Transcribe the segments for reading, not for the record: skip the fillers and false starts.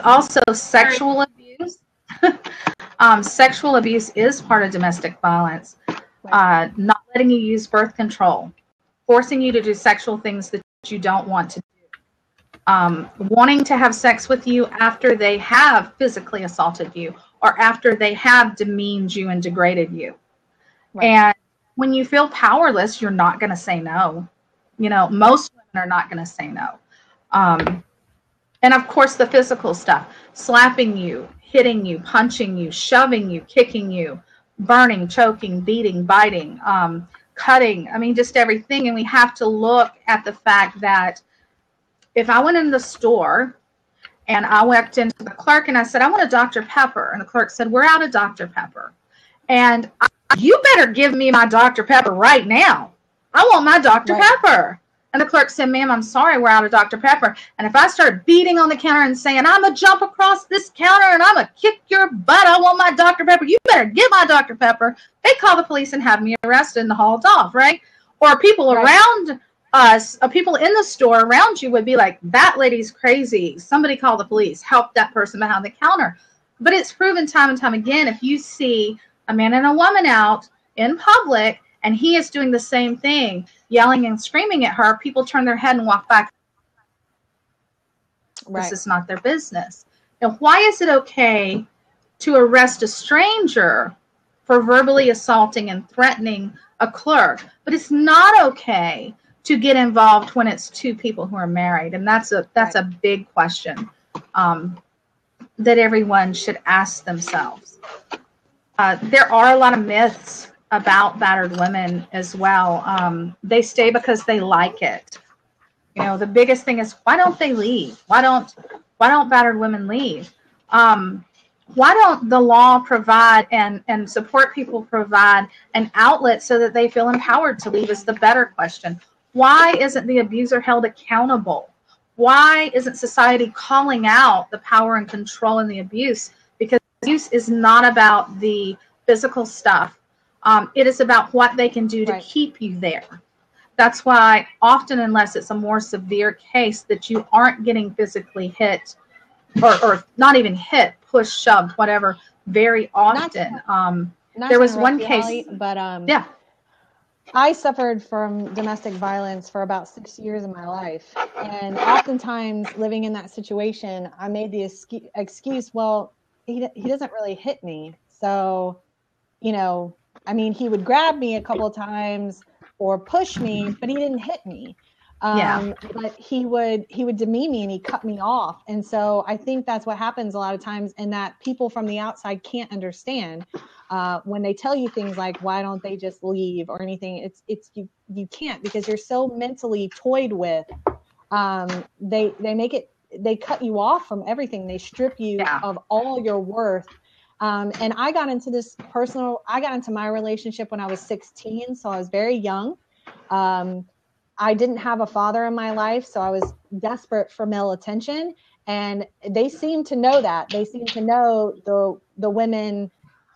Also, sexual abuse. Sexual abuse is part of domestic violence. Not letting you use birth control, forcing you to do sexual things that you don't want to do, wanting to have sex with you after they have physically assaulted you or after they have demeaned you and degraded you. Right. And when you feel powerless, you're not going to say no. You know, most women are not going to say no. And of course, the physical stuff, slapping you, hitting you, punching you, shoving you, kicking you, burning, choking, beating, biting, cutting. I mean, just everything. And we have to look at the fact that if I went in the store and I walked into the clerk and I said, I want a Dr. Pepper. And the clerk said, we're out of Dr. Pepper. And you better give me my Dr. Pepper right now. I want my Dr. Pepper. And the clerk said, ma'am, I'm sorry, we're out of Dr. Pepper. And if I start beating on the counter and saying, I'm going to jump across this counter and I'm going to kick your butt, I want my Dr. Pepper, you better get my Dr. Pepper, they call the police and have me arrested and hauled off, right? Or people around us, people in the store around you would be like, that lady's crazy. Somebody call the police, help that person behind the counter. But it's proven time and time again, if you see a man and a woman out in public and he is doing the same thing, yelling and screaming at her, people turn their head and walk back. This is not their business. Now, why is it okay to arrest a stranger for verbally assaulting and threatening a clerk, but it's not okay to get involved when it's two people who are married? And that's a big question that everyone should ask themselves. There are a lot of myths about battered women as well. They stay because they like it. You know, the biggest thing is, why don't they leave? Why don't battered women leave? Why don't the law provide and support people provide an outlet so that they feel empowered to leave is the better question. Why isn't the abuser held accountable? Why isn't society calling out the power and control and the abuse? Because abuse is not about the physical stuff. It is about what they can do to keep you there. That's why often, unless it's a more severe case, that you aren't getting physically hit or not even hit, pushed, shoved, whatever, very often. There was one case. Hollie, but I suffered from domestic violence for about 6 years of my life. And oftentimes living in that situation, I made the excuse, well, he doesn't really hit me. So, you know, I mean, he would grab me a couple of times or push me, but he didn't hit me. But he would demean me and he cut me off. And so I think that's what happens a lot of times, and that people from the outside can't understand when they tell you things like, why don't they just leave or anything? You can't, because you're so mentally toyed with. They cut you off from everything. They strip you of all your worth. And I got into my relationship when I was 16. So I was very young. I didn't have a father in my life, so I was desperate for male attention. And they seem to know that. They seem to know the women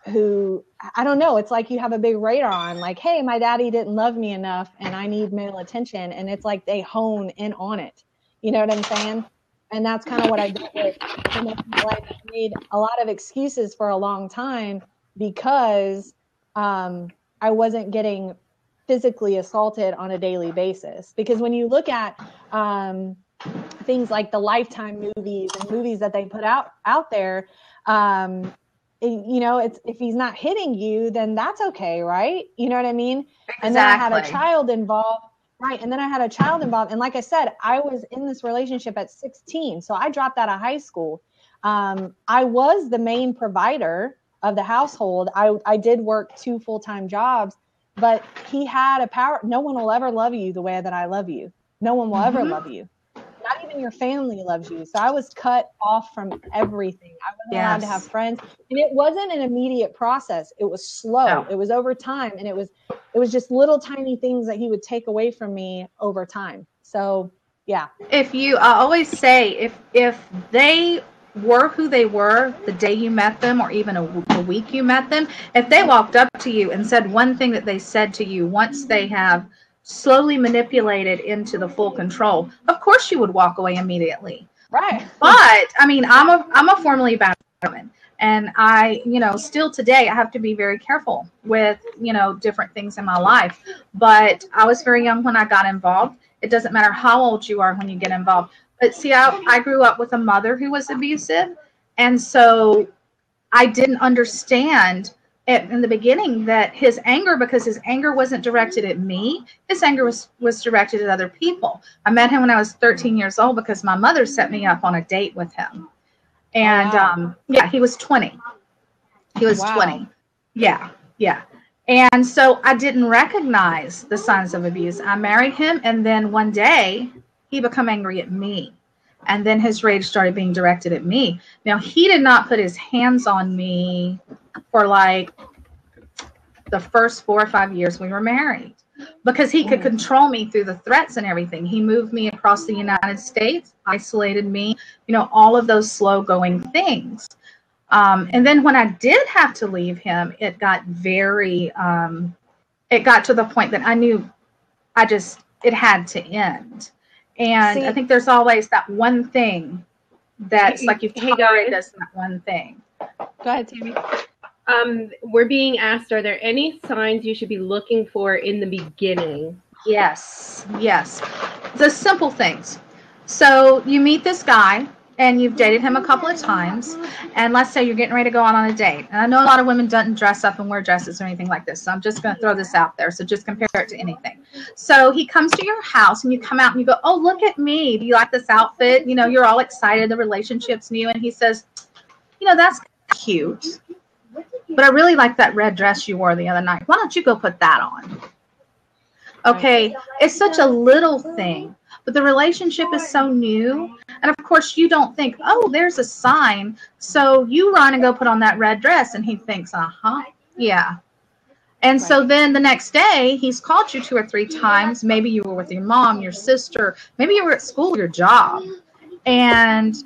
who, I don't know, it's like you have a big radar on, like, hey, my daddy didn't love me enough and I need male attention. And it's like they hone in on it. You know what I'm saying? And that's kind of what I did with my life. I made a lot of excuses for a long time because I wasn't getting physically assaulted on a daily basis. Because when you look at things like the Lifetime movies and movies that they put out there, you know, if he's not hitting you, then that's okay, right? You know what I mean? Exactly. And then I had a child involved. Right. And then I had a child involved. And like I said, I was in this relationship at 16. So I dropped out of high school. I was the main provider of the household. I did work 2 full-time jobs, but he had a power. No one will ever love you the way that I love you. No one will ever love you. Not even your family loves you. So I was cut off from everything. I wasn't allowed to have friends. And it wasn't an immediate process. It was slow. No. It was over time. And it was just little tiny things that he would take away from me over time. So, yeah. I always say, if they were who they were the day you met them, or even a week you met them, if they walked up to you and said one thing that they said to you once they have slowly manipulated into the full control, of course you would walk away immediately. Right. But I mean, I'm a formerly battered woman. And I, still today, I have to be very careful with, different things in my life. But I was very young when I got involved. It doesn't matter how old you are when you get involved. But see, I grew up with a mother who was abusive. And so I didn't understand in the beginning that his anger, because his anger wasn't directed at me, his anger was directed at other people. I met him when I was 13 years old because my mother set me up on a date with him. And he was 20. He was 20. Yeah. And so I didn't recognize the signs of abuse. I married him, and then one day he became angry at me. And then his rage started being directed at me. Now, he did not put his hands on me for like the first 4 or 5 years we were married, because he could control me through the threats and everything. He moved me across the United States, isolated me, all of those slow going things. And then when I did have to leave him, it got it got to the point that I knew it had to end. And I think there's always that one thing that's like you've tolerated us in that one thing. Go ahead, Tammy. We're being asked, are there any signs you should be looking for in the beginning? Yes. The simple things. So you meet this guy and you've dated him a couple of times, and let's say you're getting ready to go out on a date. And I know a lot of women don't dress up and wear dresses or anything like this, so I'm just going to throw this out there. So just compare it to anything. So he comes to your house and you come out and you go, oh, look at me. Do you like this outfit? You're all excited. The relationship's new. And he says, that's cute, but I really like that red dress you wore the other night. Why don't you go put that on? Okay, it's such a little thing, but the relationship is so new. And of course, you don't think, oh, there's a sign. So you run and go put on that red dress. And he thinks, yeah. And so then the next day, he's called you 2 or 3 times. Maybe you were with your mom, your sister. Maybe you were at school, your job. And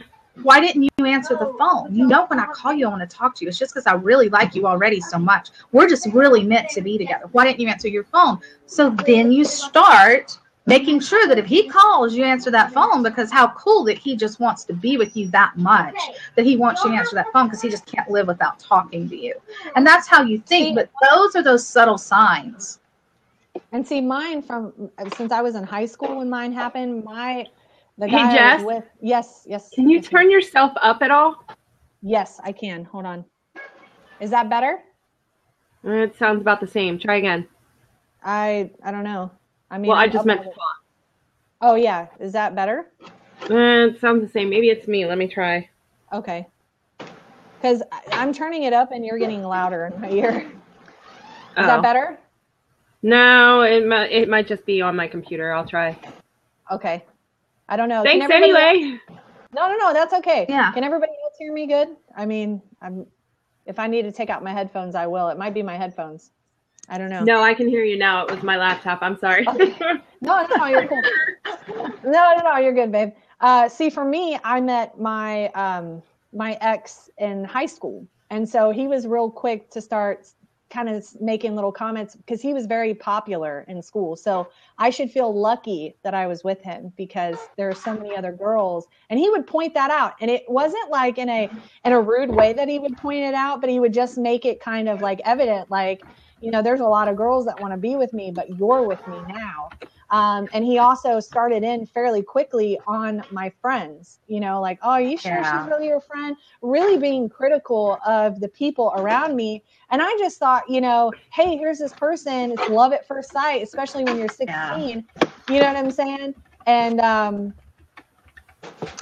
why didn't you answer the phone? When I call you, I want to talk to you. It's just because I really like you already so much. We're just really meant to be together. Why didn't you answer your phone? So then you start making sure that if he calls, you answer that phone, because how cool that he just wants to be with you that much, that he wants you to answer that phone because he just can't live without talking to you. And that's how you think, but those are those subtle signs. And see, mine since I was in high school when mine happened, the guy hey, Jess, I was with, yes. Can you turn yourself up at all? Yes, I can. Hold on. Is that better? It sounds about the same. Try again. I don't know. I mean, well, I just meant to talk. Oh yeah, is that better? It sounds the same. Maybe it's me. Let me try. Okay. Because I'm turning it up and you're getting louder in my ear. Is that better? No, it might just be on my computer. I'll try. Okay. I don't know. Thanks anyway. No, that's okay. Yeah. Can everybody else hear me good? I mean, if I need to take out my headphones, I will. It might be my headphones. I don't know. No, I can hear you now. It was my laptop. I'm sorry. Okay. No, you're cool. No, you're good, babe. See, for me, I met my my ex in high school, and so he was real quick to start kind of making little comments because he was very popular in school. So I should feel lucky that I was with him because there are so many other girls, and he would point that out. And it wasn't like in a rude way that he would point it out, but he would just make it kind of like evident, like, there's a lot of girls that want to be with me, but you're with me now. And he also started in fairly quickly on my friends, like, oh, are you sure she's really your friend? Really being critical of the people around me. And I just thought, hey, here's this person. It's love at first sight, especially when you're 16. Yeah. You know what I'm saying? And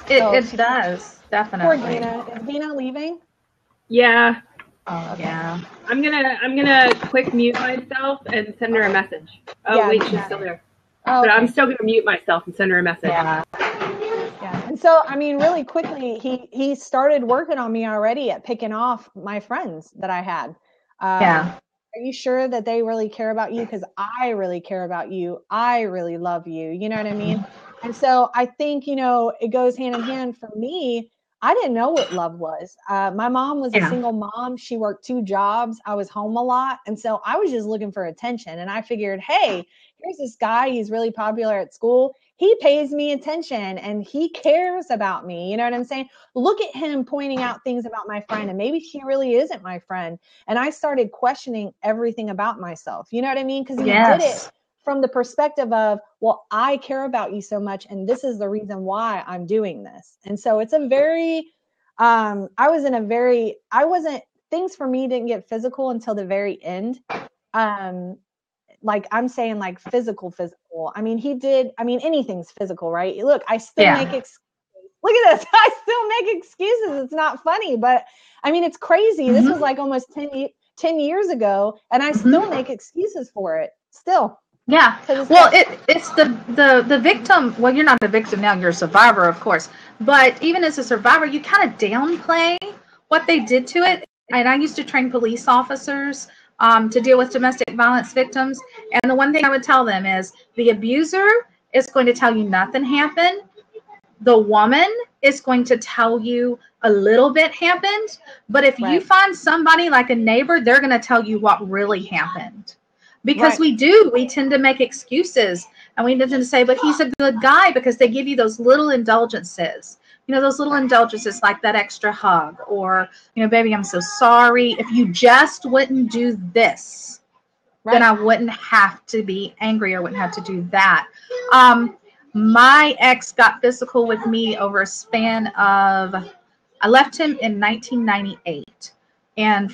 it does, definitely. Poor Dina. Is Dina leaving? Yeah. Oh, okay. Yeah. I'm gonna quick mute myself and send her a message. Oh, yeah, wait, she's still there. Oh, but okay. I'm still gonna mute myself and send her a message. Yeah. And so, I mean, really quickly, he started working on me already at picking off my friends that I had. Are you sure that they really care about you? Because I really care about you. I really love you. You know what I mean? And so I think, it goes hand in hand for me. I didn't know what love was. My mom was a single mom. She worked 2 jobs. I was home a lot. And so I was just looking for attention. And I figured, hey, here's this guy, he's really popular at school. He pays me attention and he cares about me. You know what I'm saying? Look at him pointing out things about my friend, and maybe she really isn't my friend. And I started questioning everything about myself. You know what I mean? Because he did it from the perspective of, well, I care about you so much, and this is the reason why I'm doing this. And so it's a very, things for me didn't get physical until the very end. Like I'm saying, like physical. I mean, anything's physical, right? Look, I still make excuses. Look at this. I still make excuses. It's not funny, but I mean, it's crazy. This was like almost 10 years ago, and I still make excuses for it still. Yeah. Well, it's the victim. Well, you're not the victim now. You're a survivor, of course. But even as a survivor, you kind of downplay what they did to it. And I used to train police officers to deal with domestic violence victims. And the one thing I would tell them is the abuser is going to tell you nothing happened. The woman is going to tell you a little bit happened. But if you find somebody like a neighbor, they're going to tell you what really happened. Because we tend to make excuses, and we tend to say, but he's a good guy, because they give you those little indulgences. You know, those little indulgences like that extra hug, or, you know, baby, I'm so sorry. If you just wouldn't do this, then I wouldn't have to be angry, or wouldn't have to do that. My ex got physical with me over a span of, I left him in 1998. And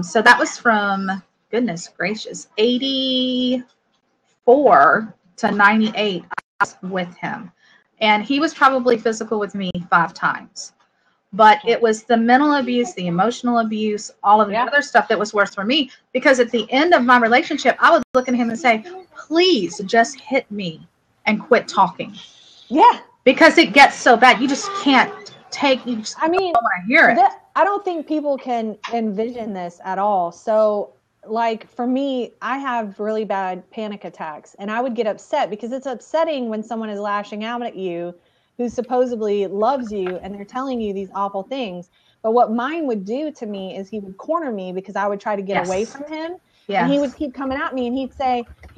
so that was from, goodness gracious, 84 to 98, I was with him. And he was probably physical with me 5 times. But it was the mental abuse, the emotional abuse, all of the other stuff that was worse for me. Because at the end of my relationship, I would look at him and say, please just hit me and quit talking. Yeah. Because it gets so bad. You just can't take, you just don't want to hear it. I don't think people can envision this at all. So, like for me, I have really bad panic attacks, and I would get upset because it's upsetting when someone is lashing out at you who supposedly loves you and they're telling you these awful things. But what mine would do to me is he would corner me because I would try to get away from him. And he would keep coming at me, and he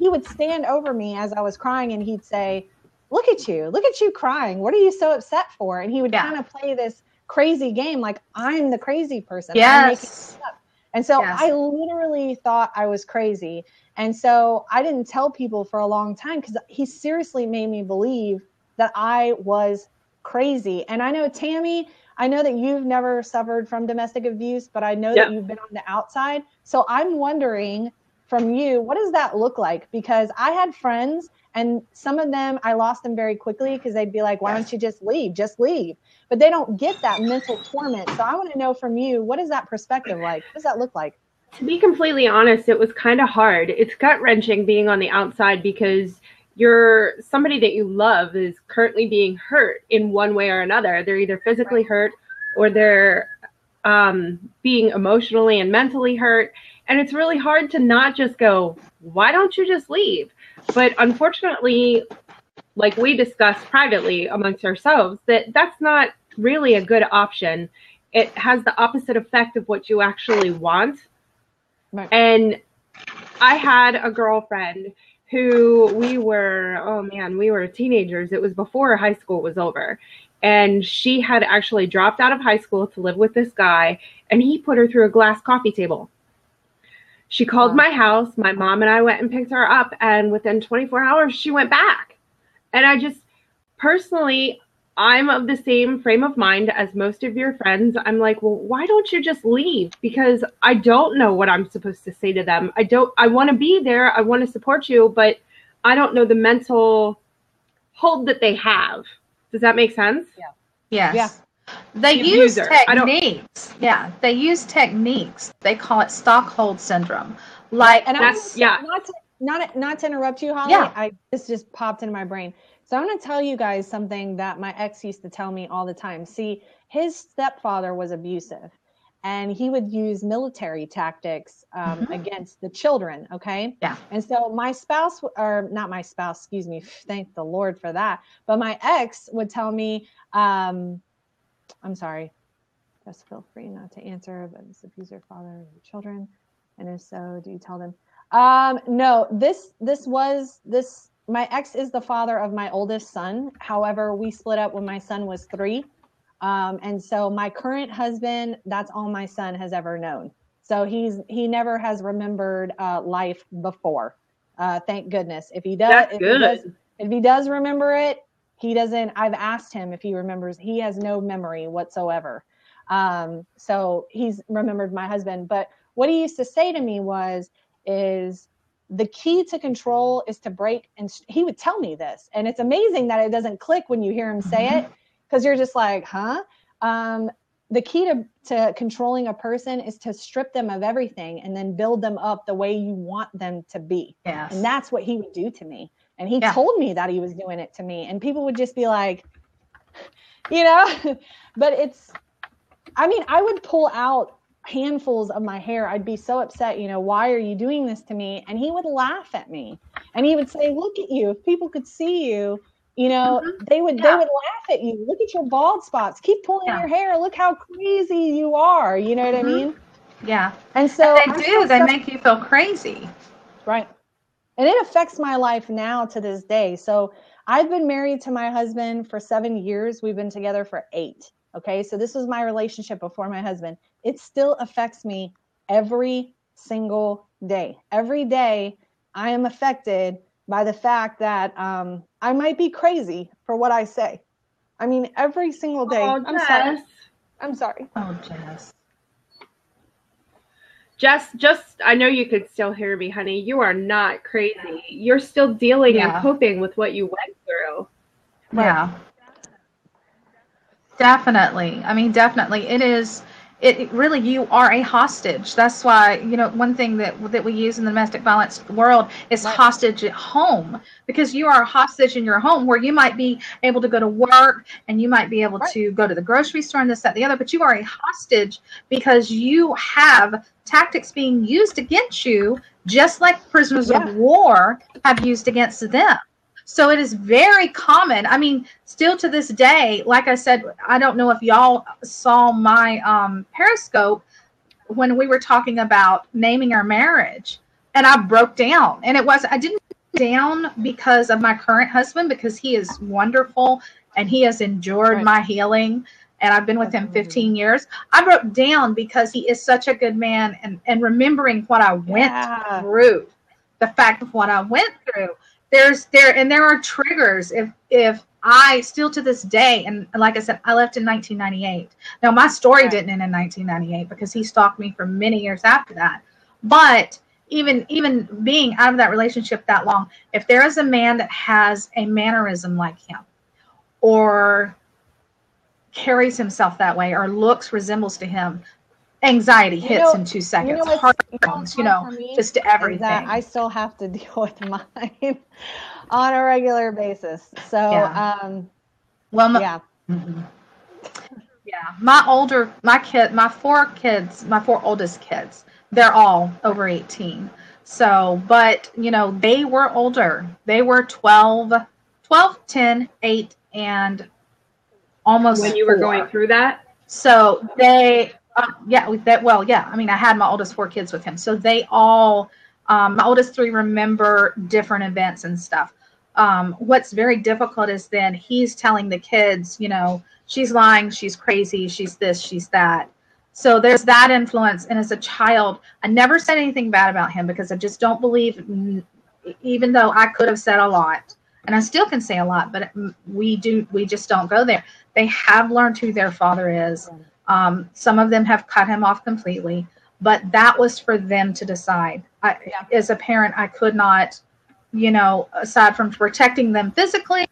would stand over me as I was crying, and he'd say, look at you crying. What are you so upset for? And he would kind of play this crazy game like I'm the crazy person. Yes. And so I literally thought I was crazy. And so I didn't tell people for a long time because he seriously made me believe that I was crazy. And I know, Tammy, I know that you've never suffered from domestic abuse, but I know that you've been on the outside. So I'm wondering from you, what does that look like? Because I had friends, and some of them, I lost them very quickly because they'd be like, why don't you just leave? Just leave. But they don't get that mental torment. So I want to know from you, what is that perspective like? What does that look like? To be completely honest, it was kind of hard. It's gut-wrenching being on the outside because somebody that you love is currently being hurt in one way or another. They're either physically hurt or they're being emotionally and mentally hurt. And it's really hard to not just go, why don't you just leave? But unfortunately, like we discussed privately amongst ourselves, that's not really a good option. It has the opposite effect of what you actually want. Right. And I had a girlfriend who we were teenagers. It was before high school was over. And she had actually dropped out of high school to live with this guy, and he put her through a glass coffee table. She called my house. My mom and I went and picked her up, and within 24 hours, she went back. And I just, personally, I'm of the same frame of mind as most of your friends. I'm like, well, why don't you just leave? Because I don't know what I'm supposed to say to them. I want to be there. I want to support you, but I don't know the mental hold that they have. Does that make sense? Yeah. Yes. Yeah. They use techniques. Yeah, they use techniques. They call it Stockholm syndrome. Like, and not to interrupt you, Hollie. Yeah. This just popped into my brain. So I'm going to tell you guys something that my ex used to tell me all the time. See, his stepfather was abusive, and he would use military tactics against the children. Okay. Yeah. And so my spouse, or not my spouse, excuse me, thank the Lord for that. But my ex would tell me, I'm sorry, just feel free not to answer, but this abuser father and children. And if so, do you tell them? No, my ex is the father of my oldest son. However, we split up when my son was 3. And so my current husband, that's all my son has ever known. So he never has remembered life before. Thank goodness. If he does remember it, he doesn't. I've asked him if he remembers. He has no memory whatsoever. So he's remembered my husband. But what he used to say to me is the key to control is to break. And he would tell me this. And it's amazing that it doesn't click when you hear him say it, because you're just like, huh? The key to controlling a person is to strip them of everything and then build them up the way you want them to be. Yes. And that's what he would do to me. And he told me that he was doing it to me. And people would just be like, but I would pull out handfuls of my hair. I'd be so upset, why are you doing this to me? And he would laugh at me. And he would say, look at you. If people could see you, they would laugh at you. Look at your bald spots. Keep pulling your hair. Look how crazy you are. You know what I mean? Yeah. And so they make you feel crazy. Right. And it affects my life now to this day. So I've been married to my husband for 7 years. We've been together for 8. Okay. So this was my relationship before my husband. It still affects me every single day. Every day I am affected by the fact that I might be crazy for what I say. I mean, every single day. Oh, I'm sorry. Oh, Jess, I know you could still hear me, honey. You are not crazy. You're still dealing and coping with what you went through. Yeah. Definitely. I mean, definitely. It really, you are a hostage. That's why, one thing that we use in the domestic violence world is hostage at home, because you are a hostage in your home where you might be able to go to work and you might be able to go to the grocery store and this, that, the other, but you are a hostage because you have tactics being used against you, just like prisoners of war have used against them. So it is very common. I mean, still to this day, like I said, I don't know if y'all saw my Periscope when we were talking about naming our marriage, and I broke down. And I didn't break down because of my current husband, because he is wonderful and he has endured my healing. And I've been with him 15 years. I broke down because he is such a good man, and remembering what I went through, the fact of what I went through. There are triggers if I still to this day, and like I said, I left in 1998. Now my story didn't end in 1998 because he stalked me for many years after that. But even being out of that relationship that long, if there is a man that has a mannerism like him, or carries himself that way, or resembles to him, anxiety hits in 2 seconds. Heart comes, just everything. I still have to deal with mine on a regular basis. So, my 4 oldest kids, they're all over 18. So, but they were older. They were 12, 10, 8, and almost when you were 4. going through that. So they. I mean, I had my oldest 4 kids with him. So they all, my oldest 3 remember different events and stuff. What's very difficult is then he's telling the kids, she's lying, she's crazy, she's this, she's that. So there's that influence. And as a child, I never said anything bad about him because I just don't believe, even though I could have said a lot, and I still can say a lot, but we just don't go there. They have learned who their father is. Some of them have cut him off completely, but that was for them to decide. As a parent, I could not, aside from protecting them physically,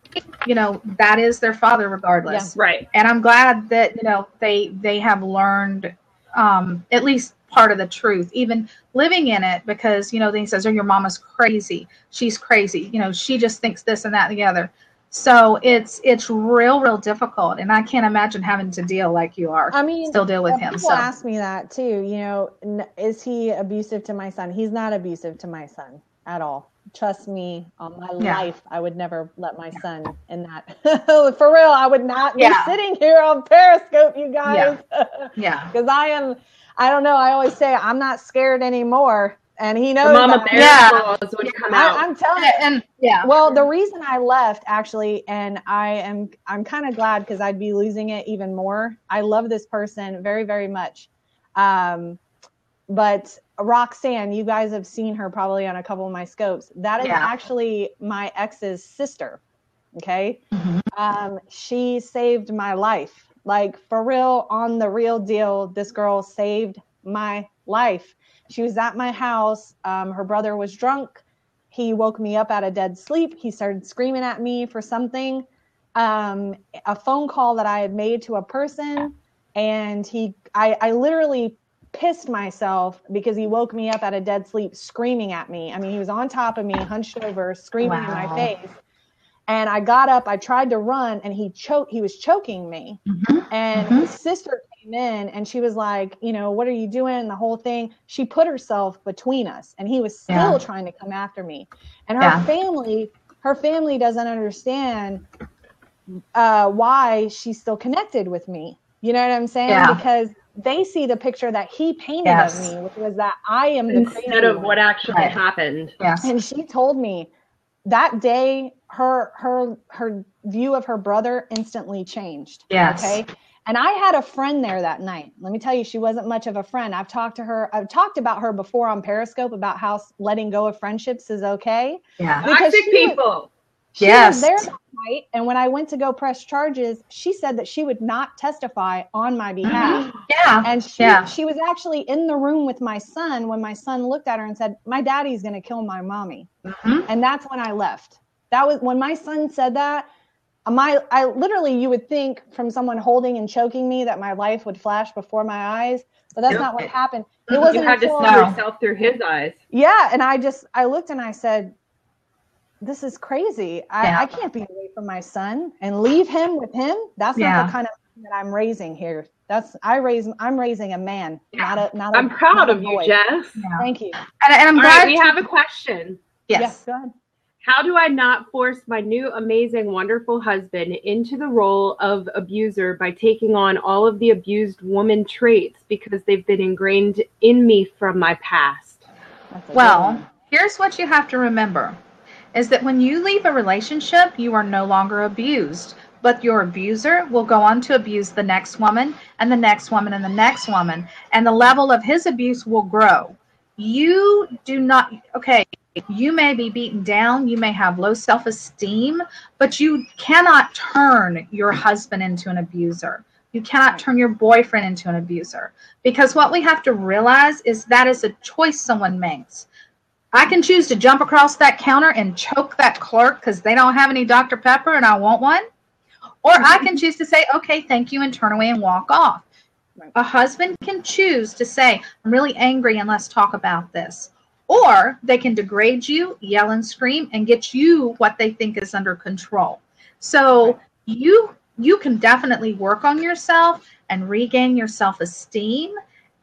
that is their father regardless. Yeah, right. And I'm glad that, they have learned at least part of the truth, even living in it, because, then he says, oh, your mama's crazy. She's crazy. She just thinks this and that and the other. So it's real difficult, and I can't imagine having to deal like you are. I mean, still deal with him. People ask me that too. Is he abusive to my son? He's not abusive to my son at all. Trust me, on my life, I would never let my son in that. For real, I would not be sitting here on Periscope, you guys. Because I don't know. I always say I'm not scared anymore. And he knows Mama that. Bear claws would come out. I'm telling you. And well, the reason I left actually, and I'm kind of glad because I'd be losing it even more. I love this person very, very much. But Roxanne, you guys have seen her probably on a couple of my scopes. That is actually my ex's sister. Okay. Mm-hmm. She saved my life. Like, for real, on the real deal, this girl saved my life. She was at my house. Her brother was drunk. He woke me up out of dead sleep. He started screaming at me for something. A phone call that I had made to a person. And I literally pissed myself because he woke me up out of dead sleep screaming at me. I mean, he was on top of me, hunched over, screaming in my face. And I got up, I tried to run, and he was choking me. Mm-hmm. And his sister came in and she was like, you know, what are you doing? And the whole thing. She put herself between us, and he was still trying to come after me. And her family doesn't understand why she's still connected with me. You know what I'm saying? Yeah. Because they see the picture that he painted of me, which was that I am the crazy instead of one. what actually happened. Yes. And she told me that day her view of her brother instantly changed. Yes. Okay. And I had a friend there that night. Let me tell you, she wasn't much of a friend. I've talked about her before on Periscope about how letting go of friendships is okay. Yeah. Toxic people. She was there that night, and when I went to go press charges, she said that she would not testify on my behalf. Yeah. And she was actually in the room with my son when my son looked at her and said, my daddy's going to kill my mommy. Mm-hmm. And that's when I left. That was when my son said that. I literally, you would think from someone holding and choking me that my life would flash before my eyes, but that's not what happened. It wasn't. You had to see yourself through his eyes. Yeah, and I looked and I said, this is crazy. I can't be away from my son and leave him with him. That's not the kind of man that I'm raising here. I'm raising a man, not a I'm proud of you, Jess. Yeah. Thank you. And I'm glad we have a question. Yes. Go ahead. How do I not force my new amazing, wonderful husband into the role of abuser by taking on all of the abused woman traits because they've been ingrained in me from my past? Well, here's what you have to remember. Is that when you leave a relationship, you are no longer abused, but your abuser will go on to abuse the next woman and the next woman and the next woman, and the level of his abuse will grow. You do not, you may be beaten down, you may have low self-esteem, but you cannot turn your husband into an abuser. You cannot turn your boyfriend into an abuser, because what we have to realize is that is a choice someone makes. I can choose to jump across that counter and choke that clerk because they don't have any Dr. Pepper and I want one. Or I can choose to say, okay, thank you, and turn away and walk off. Right. A husband can choose to say, I'm really angry and let's talk about this. Or they can degrade you, yell and scream, and get you what they think is under control. So you can definitely work on yourself and regain your self-esteem.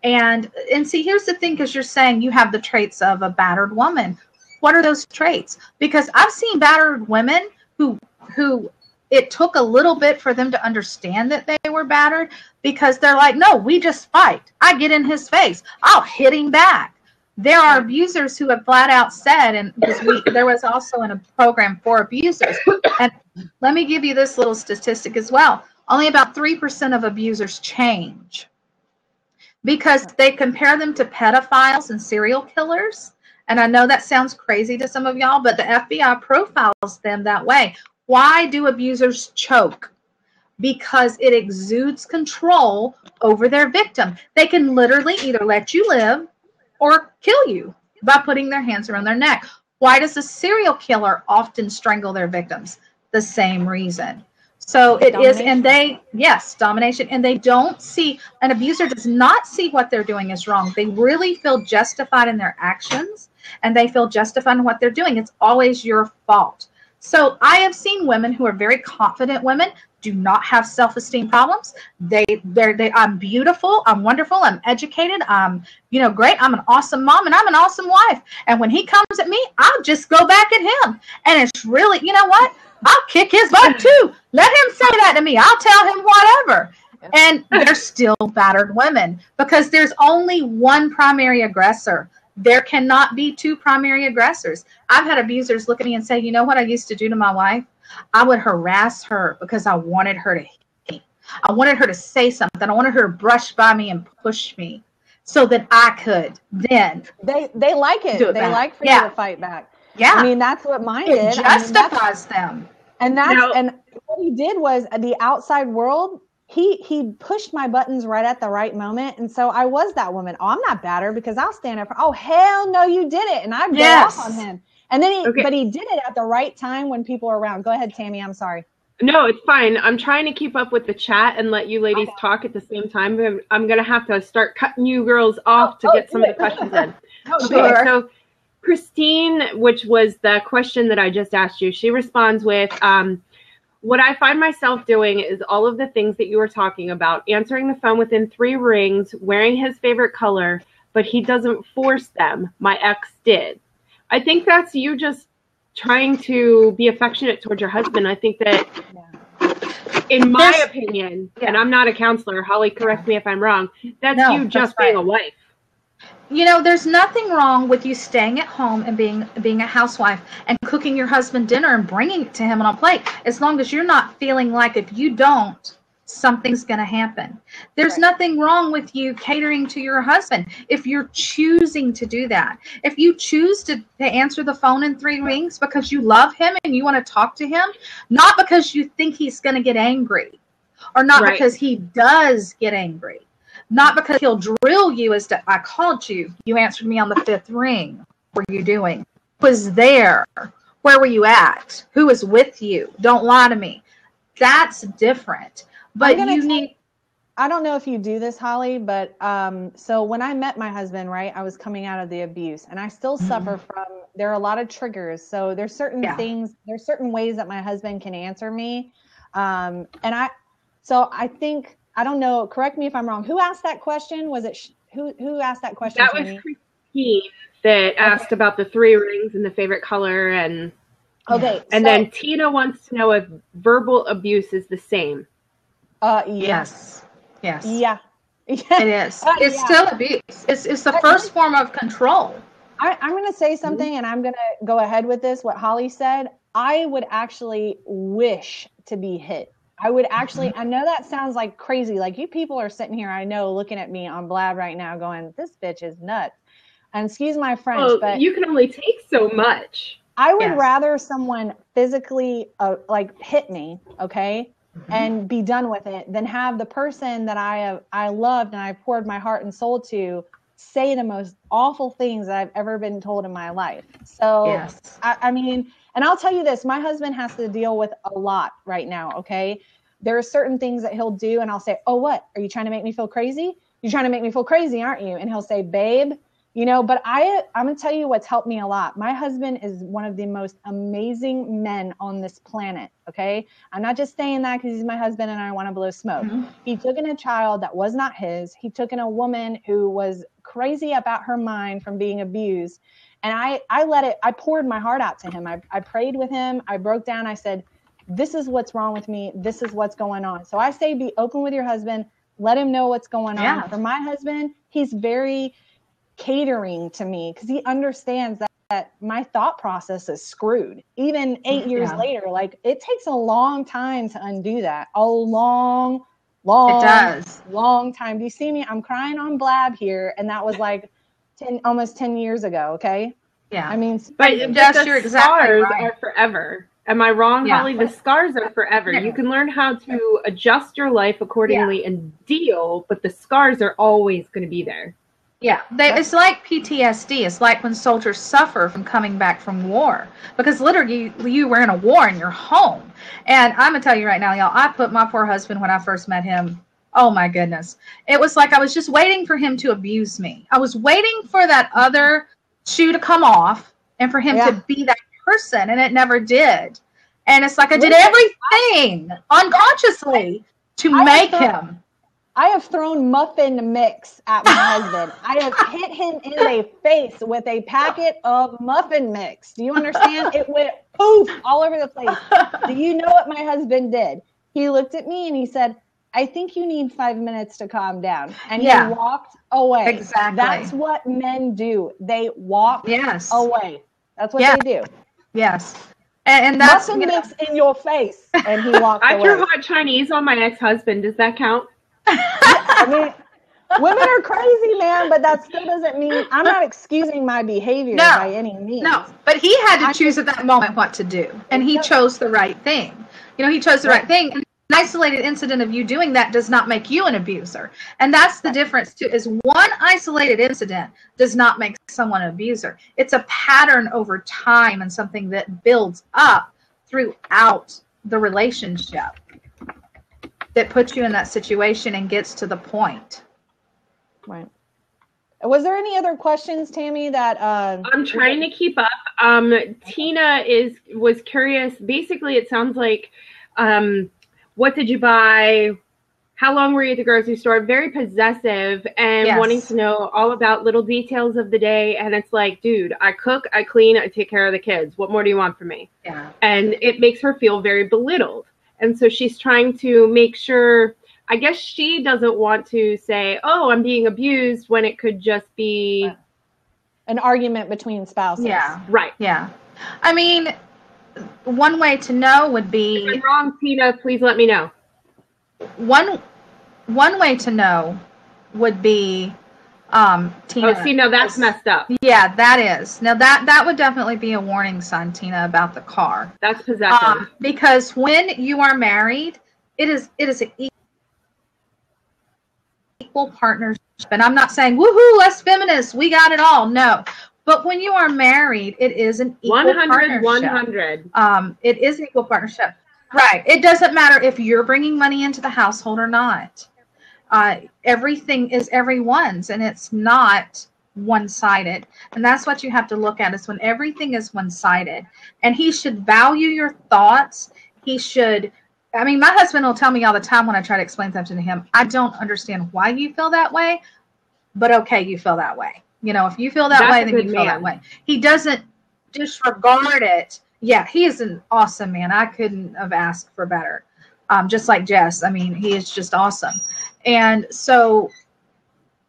And see, here's the thing, because you're saying you have the traits of a battered woman. What are those traits? Because I've seen battered women who it took a little bit for them to understand that they were battered, because they're like, no, we just fight. I get in his face. I'll hit him back. There are abusers who have flat out said, and there was also in a program for abusers. And let me give you this little statistic as well. Only about 3% of abusers change, because they compare them to pedophiles and serial killers. And I know that sounds crazy to some of y'all, but the FBI profiles them that way. Why do abusers choke? Because it exudes control over their victim. They can literally either let you live or kill you by putting their hands around their neck. Why does a serial killer often strangle their victims? The same reason. So it is, and domination. And they don't see, an abuser does not see what they're doing is wrong. They really feel justified in their actions, and they feel justified in what they're doing. It's always your fault. So I have seen women who are very confident women, do not have self-esteem problems. I'm beautiful, I'm wonderful, I'm educated, I'm great, I'm an awesome mom, and I'm an awesome wife. And when he comes at me, I'll just go back at him. And it's really, you know what? I'll kick his butt too. Let him say that to me. I'll tell him whatever. And they're still battered women, because there's only one primary aggressor. There cannot be two primary aggressors. I've had abusers look at me and say, you know what I used to do to my wife? I would harass her because I wanted her to hit me. I wanted her to say something. I wanted her to brush by me and push me so that I could then. They like it. They like for you to fight back. Yeah. I mean, that's what mine did. It justifies them. And and what he did was the outside world, he pushed my buttons right at the right moment. And so I was that woman. Oh, I'm not better because I'll stand up. Oh, hell no, you did it. And I'd go off on him. And then but he did it at the right time when people are around. Go ahead, Tammy. I'm sorry. No, it's fine. I'm trying to keep up with the chat and let you ladies talk at the same time. I'm going to have to start cutting you girls off to get some of the questions in. Okay, so Christine, which was the question that I just asked you, she responds with, what I find myself doing is all of the things that you were talking about, answering the phone within 3 rings, wearing his favorite color, but he doesn't force them. My ex did. I think that's you just trying to be affectionate towards your husband. I think that, in my opinion, and I'm not a counselor, Holly, correct me if I'm wrong, that's you just being a wife. You know, there's nothing wrong with you staying at home and being a housewife and cooking your husband dinner and bringing it to him on a plate, as long as you're not feeling like if you don't, something's going to happen. There's nothing wrong with you catering to your husband if you're choosing to do that. If you choose to answer the phone in 3 rings because you love him and you want to talk to him, not because you think he's going to get angry, or not because he does get angry, not because he'll drill you as to, I called you, you answered me on the 5th ring. What were you doing? Who was there? Where were you at? Who was with you? Don't lie to me. That's different. But you need. I don't know if you do this, Holly, but so when I met my husband, right, I was coming out of the abuse, and I still suffer from. There are a lot of triggers. So there's certain things. There's certain ways that my husband can answer me, and I think, I don't know. Correct me if I'm wrong. Who asked that question? Was it who asked that question? That was Christine that asked about the 3 rings and the favorite color, and then Tina wants to know if verbal abuse is the same. Yes. Yeah. It is. It's still abuse. It's the first form of control. I'm going to say something, and I'm going to go ahead with this. What Holly said, I would actually wish to be hit. I would actually, I know that sounds like crazy. Like, you people are sitting here, I know, looking at me on Blab right now going, this bitch is nuts. And excuse my French, but you can only take so much. I would rather someone physically hit me, and be done with it, than have the person that I loved and I poured my heart and soul to say the most awful things that I've ever been told in my life. So, I mean, and I'll tell you this, my husband has to deal with a lot right now, okay? There are certain things that he'll do, and I'll say, oh, what? Are you trying to make me feel crazy? You're trying to make me feel crazy, aren't you? And he'll say, babe, you know, but I'm going to tell you what's helped me a lot. My husband is one of the most amazing men on this planet, okay? I'm not just saying that because he's my husband and I want to blow smoke. He took in a child that was not his. He took in a woman who was crazy about her mind from being abused. And I poured my heart out to him. I prayed with him. I broke down. I said, this is what's wrong with me. This is what's going on. So I say, be open with your husband. Let him know what's going on. For my husband, he's very catering to me because he understands that my thought process is screwed. Even 8 years later, like, it takes a long time to undo that. A long time. Do you see me? I'm crying on Blab here, and that was like almost 10 years ago. Okay. Yeah. I mean, but the scars are forever. Am I wrong, Holly? The scars are forever. You can learn how to adjust your life accordingly and deal, but the scars are always going to be there. Yeah, it's like PTSD. It's like when soldiers suffer from coming back from war, because literally you were in a war in your home. And I'm going to tell you right now, y'all, I put my poor husband, when I first met him, oh my goodness. It was like I was just waiting for him to abuse me. I was waiting for that other shoe to come off and for him to be that person, and it never did. And it's like I did everything unconsciously to make him. I have thrown muffin mix at my husband. I have hit him in the face with a packet of muffin mix. Do you understand? It went poof all over the place. Do you know what my husband did? He looked at me and he said, I think you need 5 minutes to calm down. And Yeah. he walked away. Exactly. That's what men do. They walk away. That's what they do. Yes. And that's muscle mix in your face. And he walked away. I threw hot Chinese on my ex-husband. Does that count? I mean, women are crazy, man, but that still doesn't mean I'm not excusing my behavior by any means. No, but he had to choose at that moment what to do. And he chose the right thing. You know, he chose the right thing. And an isolated incident of you doing that does not make you an abuser. And that's the difference too, is one isolated incident does not make someone an abuser. It's a pattern over time and something that builds up throughout the relationship that puts you in that situation and gets to the point. Right. Was there any other questions, Tammy, that I'm trying to keep up. Tina was curious. Basically, it sounds like what did you buy? How long were you at the grocery store? Very possessive and wanting to know all about little details of the day. And it's like, dude, I cook, I clean, I take care of the kids. What more do you want from me? Yeah. And it makes her feel very belittled. And so she's trying to make sure, I guess she doesn't want to say, oh, I'm being abused, when it could just be an argument between spouses. Yeah. Right. Yeah. I mean, one way to know would be... If I'm wrong, Tina, please let me know. One way to know would be Tina. Oh, see, now that's messed up. Yeah, that is. Now that would definitely be a warning sign, Tina, about the car. That's possessive. Because when you are married, it is an equal partnership. And I'm not saying, woohoo, us feminists, we got it all. No. But when you are married, it is an equal partnership. 100. It is an equal partnership. Right. It doesn't matter if you're bringing money into the household or not. Everything is everyone's, and it's not one-sided. And that's what you have to look at, is when everything is one-sided. And he should value your thoughts. He should... I mean, my husband will tell me all the time when I try to explain something to him, I don't understand why you feel that way, but okay, you feel that way. You know, if you feel that way, then you feel that way. He doesn't disregard it. Yeah, he is an awesome man. I couldn't have asked for better. Just like Jess. I mean, he is just awesome. And so,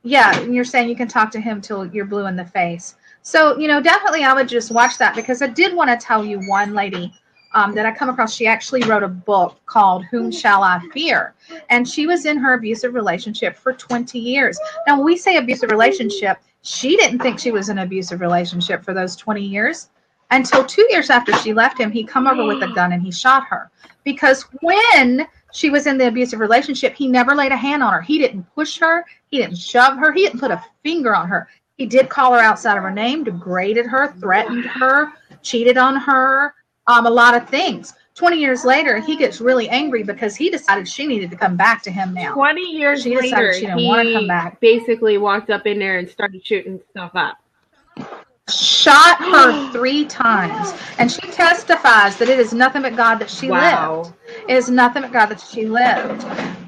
yeah, and you're saying you can talk to him till you're blue in the face. So, you know, definitely I would just watch that, because I did want to tell you one lady that I come across. She actually wrote a book called Whom Shall I Fear? And she was in her abusive relationship for 20 years. Now, when we say abusive relationship, she didn't think she was in an abusive relationship for those 20 years. Until 2 years after she left him, he come over with a gun and he shot her. Because when she was in the abusive relationship, he never laid a hand on her. He didn't push her. He didn't shove her. He didn't put a finger on her. He did call her outside of her name, degraded her, threatened her, cheated on her, a lot of things. 20 years later, he gets really angry because he decided she needed to come back to him now. 20 years later, she didn't want to come back. Basically walked up in there and started shooting stuff up. Shot her 3 times. And she testifies that it is nothing but God that she lived. It is nothing but God that she lived.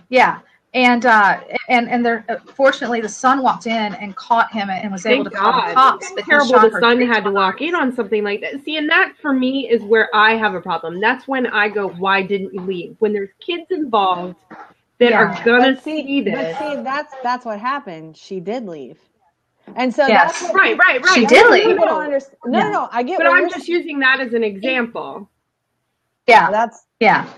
Yeah. And there, fortunately, the son walked in and caught him and was able to call the cops. It's terrible the son had to walk in on something like that. See, and that for me is where I have a problem. That's when I go, why didn't you leave? When there's kids involved that are gonna see this. But see, that's what happened. She did leave. And so yes. that's right. She did leave. No, I get. But I'm just using that as an example. Yeah, yeah.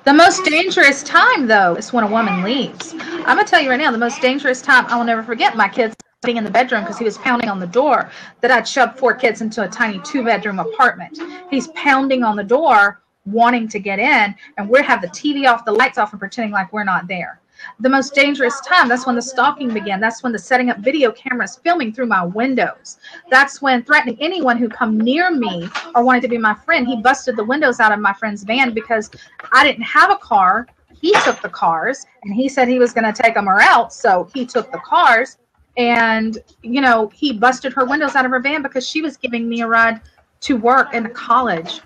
The most dangerous time, though, is when a woman leaves. I'm gonna tell you right now, the most dangerous time, I will never forget. My kids sitting in the bedroom because he was pounding on the door. That I'd shoved 4 kids into a tiny 2-bedroom apartment. He's pounding on the door, wanting to get in, and we have the TV off, the lights off, and pretending like we're not there. The most dangerous time, that's when the stalking began. That's when the setting up video cameras, filming through my windows. That's when threatening anyone who come near me or wanted to be my friend. He busted the windows out of my friend's van because I didn't have a car. He took the cars, and he said he was going to take them or else. So he took the cars, and, you know, he busted her windows out of her van because she was giving me a ride to work and to college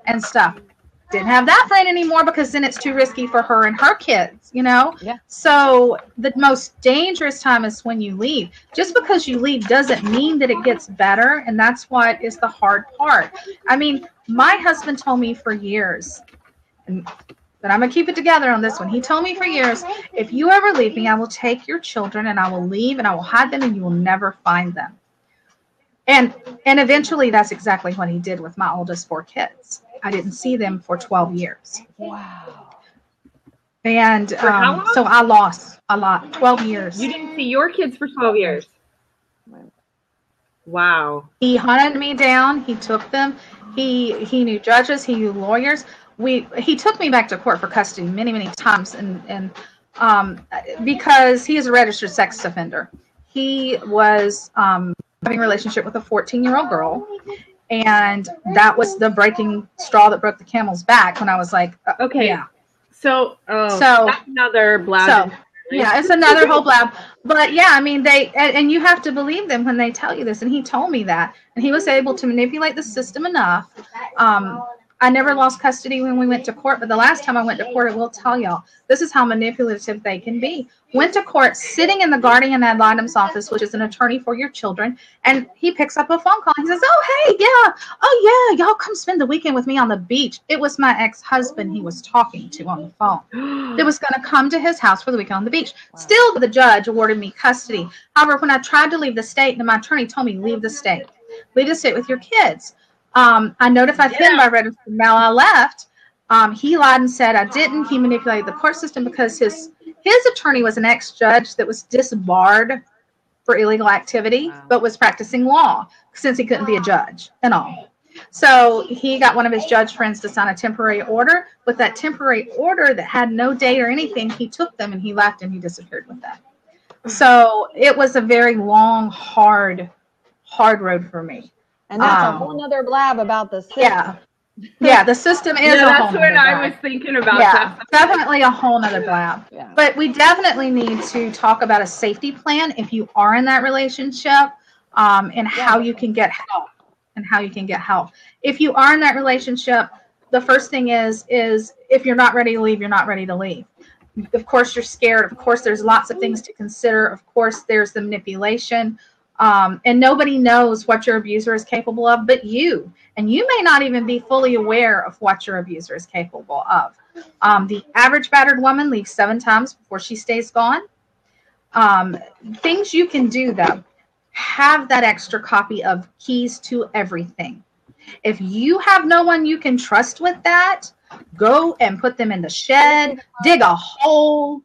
and stuff. Didn't have that friend anymore because then it's too risky for her and her kids, you know? Yeah. So the most dangerous time is when you leave. Just because you leave doesn't mean that it gets better, and that's what is the hard part. I mean, my husband told me for years, and but I'm going to keep it together on this one. He told me for years, if you ever leave me, I will take your children and I will leave and I will hide them and you will never find them. And eventually that's exactly what he did with my oldest 4 kids. I didn't see them for 12 years. Wow. And so I lost a lot, 12 years. You didn't see your kids for 12 years. Wow. He hunted me down. He took them. He knew judges. He knew lawyers. He took me back to court for custody many, many times, and because he is a registered sex offender. He was having a relationship with a 14-year-old girl, and that was the breaking straw that broke the camel's back. When I was like, okay, yeah. So that's another blab. Yeah, it's another whole blab. But yeah, I mean, and you have to believe them when they tell you this. And he told me that. And he was able to manipulate the system enough. I never lost custody when we went to court, but the last time I went to court, I will tell y'all, this is how manipulative they can be. Went to court, sitting in the guardian ad litem's office, which is an attorney for your children, and he picks up a phone call. He says, oh, yeah, y'all come spend the weekend with me on the beach. It was my ex-husband he was talking to on the phone. That was going to come to his house for the weekend on the beach. Wow. Still, the judge awarded me custody. However, when I tried to leave the state, my attorney told me, leave the state. Leave the state with your kids. I notified him by registered mail I left. He lied and said I didn't. He manipulated the court system because his attorney was an ex-judge that was disbarred for illegal activity, but was practicing law since he couldn't be a judge and all. So he got one of his judge friends to sign a temporary order. With that temporary order that had no date or anything, he took them and he left and he disappeared with that. So it was a very long, hard road for me. And that's a whole nother blab about the system. Yeah, the system is a whole that's what I was thinking about. Yeah, definitely a whole nother blab. Yeah. But we definitely need to talk about a safety plan if you are in that relationship, and how you can get help. If you are in that relationship, the first thing is if you're not ready to leave, you're not ready to leave. Of course, you're scared. Of course, there's lots of things to consider. Of course, there's the manipulation. And nobody knows what your abuser is capable of but you. And you may not even be fully aware of what your abuser is capable of. The average battered woman leaves 7 times before she stays gone. Things you can do, though, have that extra copy of keys to everything. If you have no one you can trust with that, go and put them in the shed, dig a hole,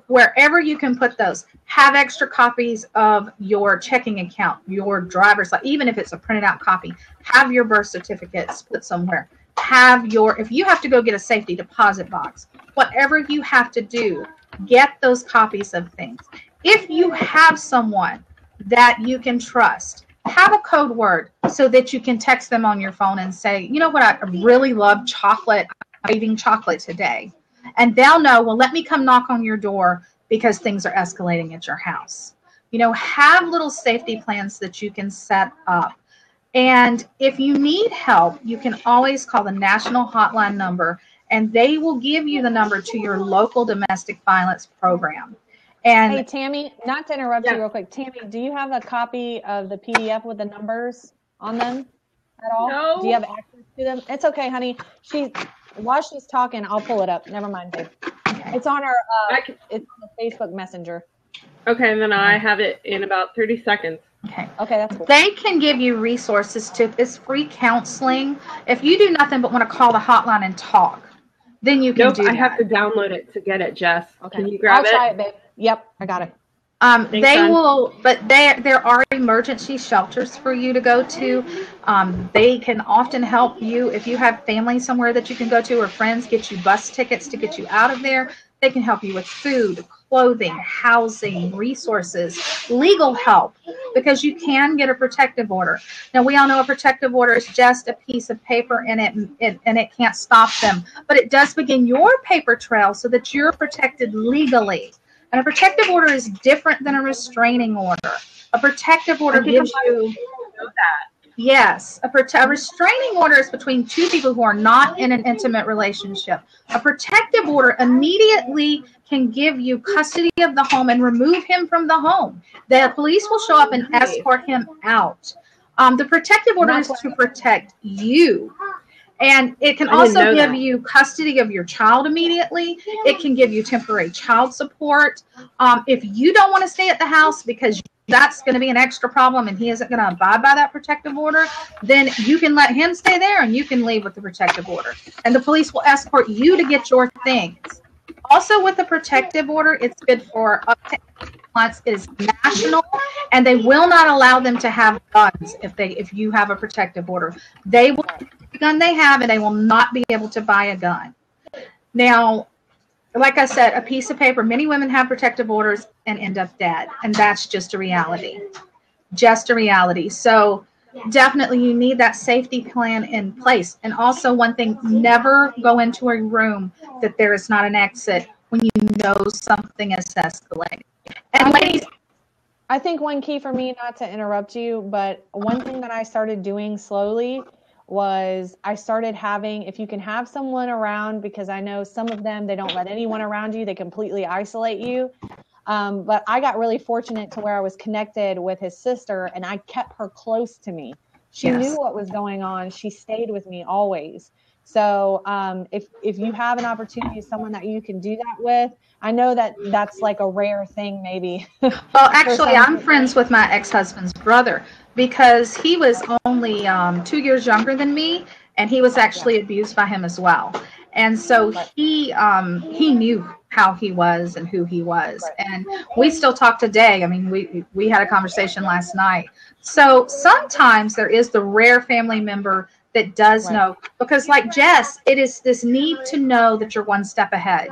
wherever you can put those. Have extra copies of your checking account, your driver's license, even if it's a printed out copy. Have your birth certificates put somewhere. If you have to go get a safety deposit box, whatever you have to do, get those copies of things. If you have someone that you can trust, have a code word so that you can text them on your phone and say, you know what, I really love chocolate. I'm eating chocolate today. And they'll know, well, let me come knock on your door because things are escalating at your house. Have little safety plans that you can set up. And if you need help, you can always call the national hotline number, and they will give you the number to your local domestic violence program. And hey, Tammy, not to interrupt you real quick. Tammy, do you have a copy of the PDF with the numbers on them at all? No. Do you have access to them? It's okay, honey. While she's talking, I'll pull it up. Never mind, babe. It's on our it's on the Facebook Messenger. Okay, and then I have it in about 30 seconds. Okay, that's cool. They can give you resources too. It's free counseling. If you do nothing but want to call the hotline and talk, then you can do that. I have to download it to get it, Jess. Okay. Can you grab it? I'll try it, babe. Yep, I got it. There are emergency shelters for you to go to. They can often help you if you have family somewhere that you can go to, or friends, get you bus tickets to get you out of there. They can help you with food, clothing, housing, resources, legal help, because you can get a protective order. Now, we all know a protective order is just a piece of paper and it can't stop them, but it does begin your paper trail so that you're protected legally. And a protective order is different than a restraining order. A protective order gives you yes. A restraining order is between two people who are not in an intimate relationship. A protective order immediately can give you custody of the home and remove him from the home. The police will show up and escort him out. The protective order is to protect you. And it can also give you custody of your child immediately. It can give you temporary child support. If you don't want to stay at the house because that's going to be an extra problem and he isn't going to abide by that protective order, then you can let him stay there and you can leave with the protective order. And the police will escort you to get your things. Also, with the protective order, it's good for up to 8 months. It is national, and they will not allow them to have guns if you have a protective order. They will take the gun they have, and they will not be able to buy a gun. Now, like I said, a piece of paper, many women have protective orders and end up dead, and that's just a reality. Just a reality. So definitely you need that safety plan in place. And also one thing, never go into a room that there is not an exit when you know something is escalating. And ladies, I think one key for me, not to interrupt you, but one thing that I started doing slowly was I started having, if you can have someone around, because I know some of them, they don't let anyone around you, they completely isolate you. But I got really fortunate to where I was connected with his sister, and I kept her close to me. She knew what was going on. She stayed with me always. So if you have an opportunity, someone that you can do that with, I know that that's like a rare thing maybe. Well, actually, I'm friends with my ex-husband's brother because he was only 2 years younger than me, and he was actually abused by him as well. And so he knew how he was and who he was. And we still talk today. I mean, we had a conversation last night. So sometimes there is the rare family member that does know, because like Jess, it is this need to know that you're one step ahead.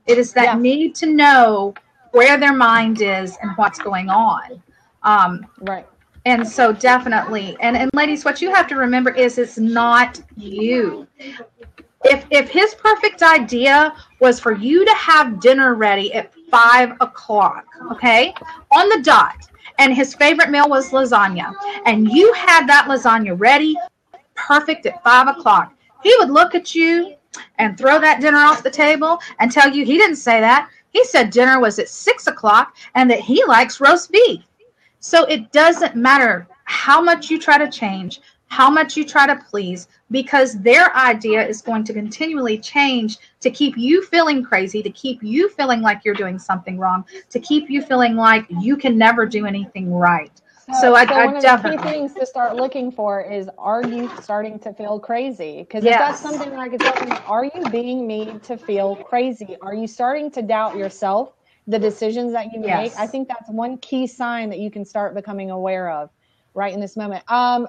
It is that need to know where their mind is and what's going on. And so definitely, and ladies, what you have to remember is it's not you. If his perfect idea was for you to have dinner ready at 5 o'clock, okay, on the dot, and his favorite meal was lasagna, and you had that lasagna ready, perfect at 5 o'clock, he would look at you and throw that dinner off the table and tell you he didn't say that. He said dinner was at 6 o'clock and that he likes roast beef. So it doesn't matter how much you try to change, how much you try to please, because their idea is going to continually change to keep you feeling crazy, to keep you feeling like you're doing something wrong, to keep you feeling like you can never do anything right. So I one of definitely, the key things to start looking for is, are you starting to feel crazy? Because if that's something that I could tell you, are you being made to feel crazy? Are you starting to doubt yourself, the decisions that you make? I think that's one key sign that you can start becoming aware of right in this moment.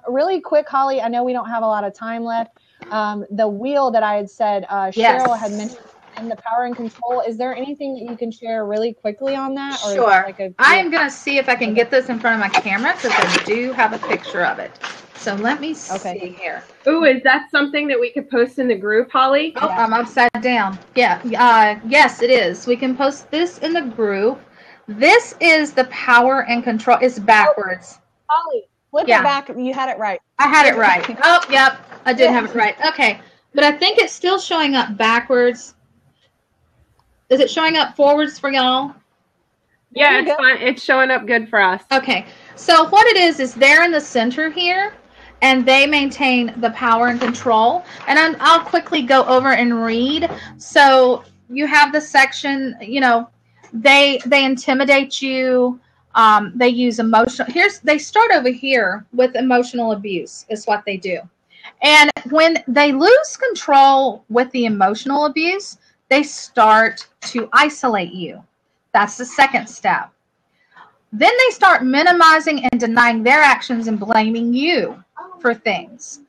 Really quick, Holly, I know we don't have a lot of time left. The wheel that I had said, Cheryl had mentioned in the power and control. Is there anything that you can share really quickly on that? Or sure. Like I am going to see if I can get this in front of my camera because I do have a picture of it. So let me see here. Ooh, is that something that we could post in the group, Holly? Oh, I'm upside down. Yeah. Yes, it is. We can post this in the group. This is the power and control. It's backwards. Holly, flip it back. You had it right. I had it right. Oh, yep. I did have it right. Okay. But I think it's still showing up backwards. Is it showing up forwards for y'all? Yeah, it's fine. It's showing up good for us. Okay. So what it is they're in the center here, and they maintain the power and control. And I'll quickly go over and read. So you have the section, you know, they intimidate you. They use emotional. They start over here with emotional abuse is what they do. And when they lose control with the emotional abuse, they start to isolate you. That's the second step. Then they start minimizing and denying their actions and blaming you for things.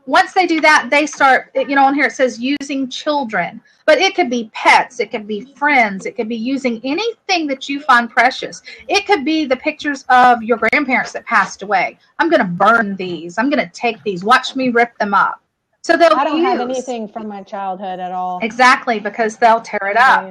Once they do that, they start, you know, on here it says using children, but it could be pets, it could be friends, it could be using anything that you find precious. It could be the pictures of your grandparents that passed away. I'm going to burn these. I'm going to take these. Watch me rip them up. So I don't have anything from my childhood at all. Exactly, because they'll tear it up.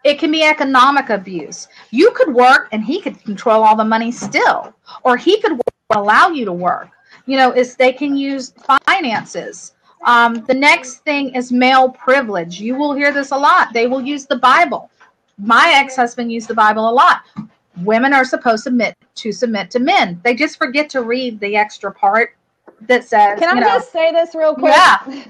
It can be economic abuse. You could work and he could control all the money still, or he could allow you to work. You know, they can use finances. The next thing is male privilege. You will hear this a lot. They will use the Bible. My ex-husband used the Bible a lot. Women are supposed to submit to men. They just forget to read the extra part that says, can I just say this real quick? Yeah.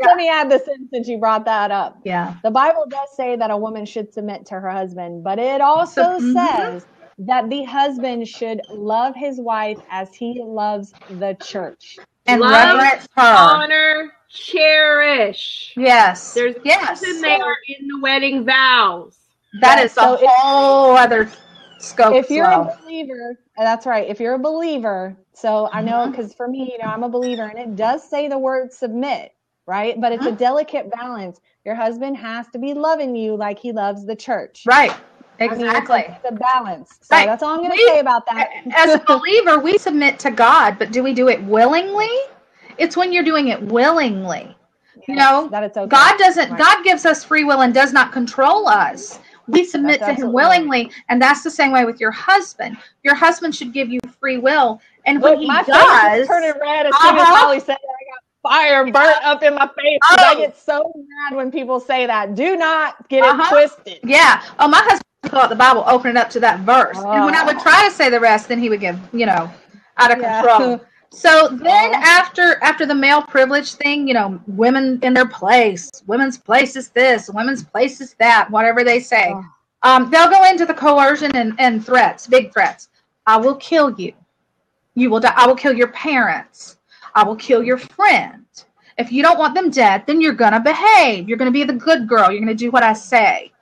Let me add this in since you brought that up. Yeah. The Bible does say that a woman should submit to her husband, but it also says that the husband should love his wife as he loves the church. And love, reverence her. Honor, cherish. Yes. There's a reason they are in the wedding vows. That is a whole other scope. If you're a believer, that's right. If you're a believer, so I know, because for me, I'm a believer, and it does say the word submit, right? But it's a delicate balance. Your husband has to be loving you like he loves the church. Right. Exactly. It's a balance. So that's all I'm going to say about that. As a believer, we submit to God, but do we do it willingly? It's when you're doing it willingly. Yes, that it's okay. God doesn't. Right. God gives us free will and does not control us. We submit to him willingly, and that's the same way with your husband. Your husband should give you free will, and when he does, turning red as soon as Hollie said that. I got fire burnt up in my face. I get so mad when people say that. Do not get it twisted. Yeah. Oh, my husband thought the Bible opened it up to that verse, and when I would try to say the rest, then he would get, out of control. So then after the male privilege thing, women in their place, women's place is this, women's place is that, whatever they say. They'll go into the coercion and threats, big threats. I will kill you. You will die. I will kill your parents. I will kill your friend. If you don't want them dead, then you're going to behave. You're going to be the good girl. You're going to do what I say.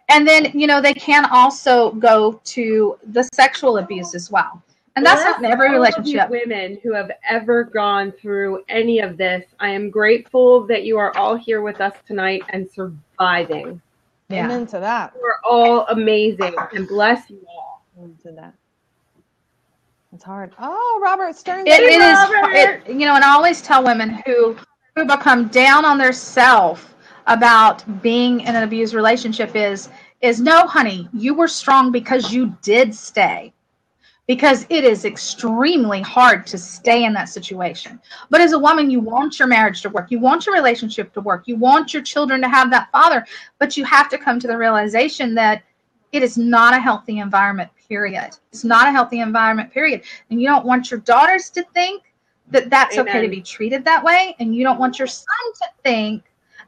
And then, they can also go to the sexual abuse as well. And that's not in every relationship. Women who have ever gone through any of this, I am grateful that you are all here with us tonight and surviving. Yeah. Amen to that. You are all amazing, and bless you all. Amen to that. It's hard. Oh, Robert Stern. It is. And I always tell women who become down on their self about being in an abused relationship is no, honey, you were strong because you did stay. Because it is extremely hard to stay in that situation. But as a woman, you want your marriage to work. You want your relationship to work. You want your children to have that father. But you have to come to the realization that it is not a healthy environment, period. It's not a healthy environment, period. And you don't want your daughters to think that that's okay to be treated that way. And you don't want your son to think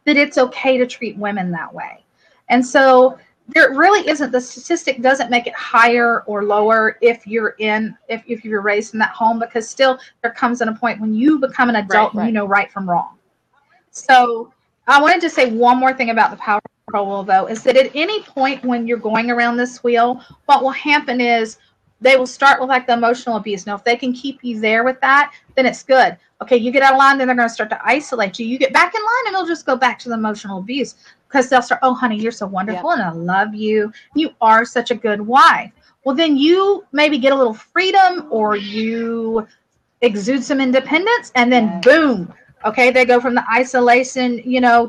that it's okay to treat women that way. And so there really isn't, the statistic doesn't make it higher or lower if you're raised in that home, because still there comes in a point when you become an adult and you know right from wrong. So I wanted to say one more thing about the power control wheel, though, is that at any point when you're going around this wheel, what will happen is they will start with like the emotional abuse. Now, if they can keep you there with that, then it's good. Okay, you get out of line, then they're going to start to isolate you. You get back in line, and they'll just go back to the emotional abuse. Because they'll start, oh, honey, you're so wonderful, and I love you. You are such a good wife. Well, then you maybe get a little freedom, or you exude some independence, and then boom, okay, they go from the isolation,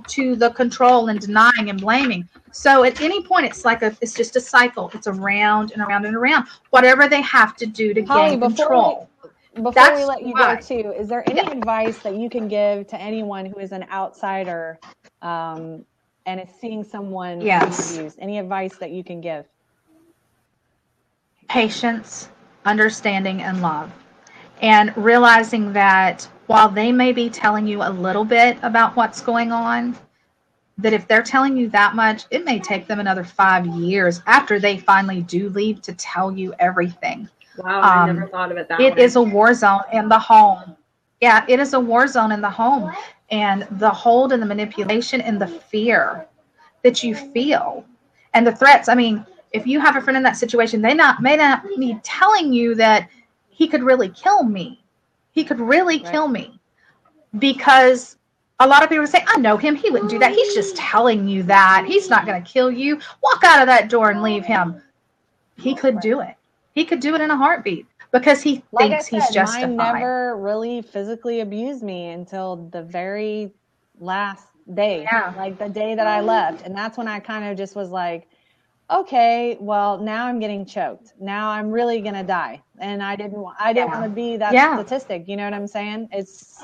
to the control and denying and blaming. So at any point, it's just a cycle. It's around and around and around. Whatever they have to do to gain control. Before we let you go, too, is there any advice that you can give to anyone who is an outsider and is seeing someone being abused? Any advice that you can give? Patience, understanding, and love. And realizing that while they may be telling you a little bit about what's going on, that if they're telling you that much, it may take them another 5 years after they finally do leave to tell you everything. Wow, I never thought of it that way. It is a war zone in the home. Yeah, it is a war zone in the home. And the hold and the manipulation and the fear that you feel and the threats. I mean, if you have a friend in that situation, may not be telling you that he could really kill me. He could really kill me. Because a lot of people say, I know him. He wouldn't do that. He's just telling you that. He's not going to kill you. Walk out of that door and leave him. He could do it. He could do it in a heartbeat because he thinks he's justified. Mine never really physically abused me until the very last day, like the day that I left. And that's when I kind of just was like, okay, well, now I'm getting choked. Now I'm really going to die. And I didn't want to be that statistic. You know what I'm saying? It's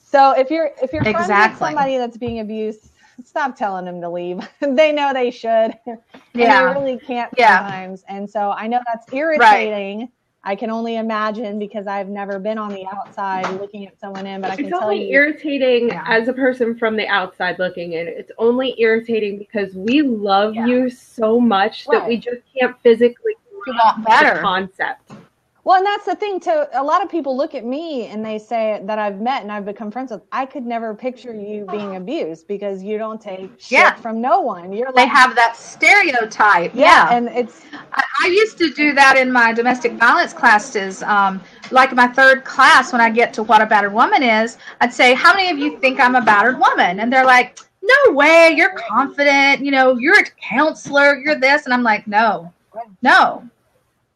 so if you're friends with somebody that's being abused, stop telling them to leave. They know they should. And they really can't sometimes. And so I know that's irritating. I can only imagine because I've never been on the outside looking at someone in, but I can tell you. It's only irritating as a person from the outside looking in. It's only irritating because we love you so much that we just can't physically want better the concept. Well, and that's the thing too. A lot of people look at me and they say that I've met and I've become friends with. I could never picture you being abused because you don't take shit from no one. You're like, they have that stereotype. And it's. I used to do that in my domestic violence classes. Like my third class, when I get to what a battered woman is, I'd say, "How many of you think I'm a battered woman?" And they're like, "No way. You're confident. You know, you're a counselor. You're this." And I'm like, "No.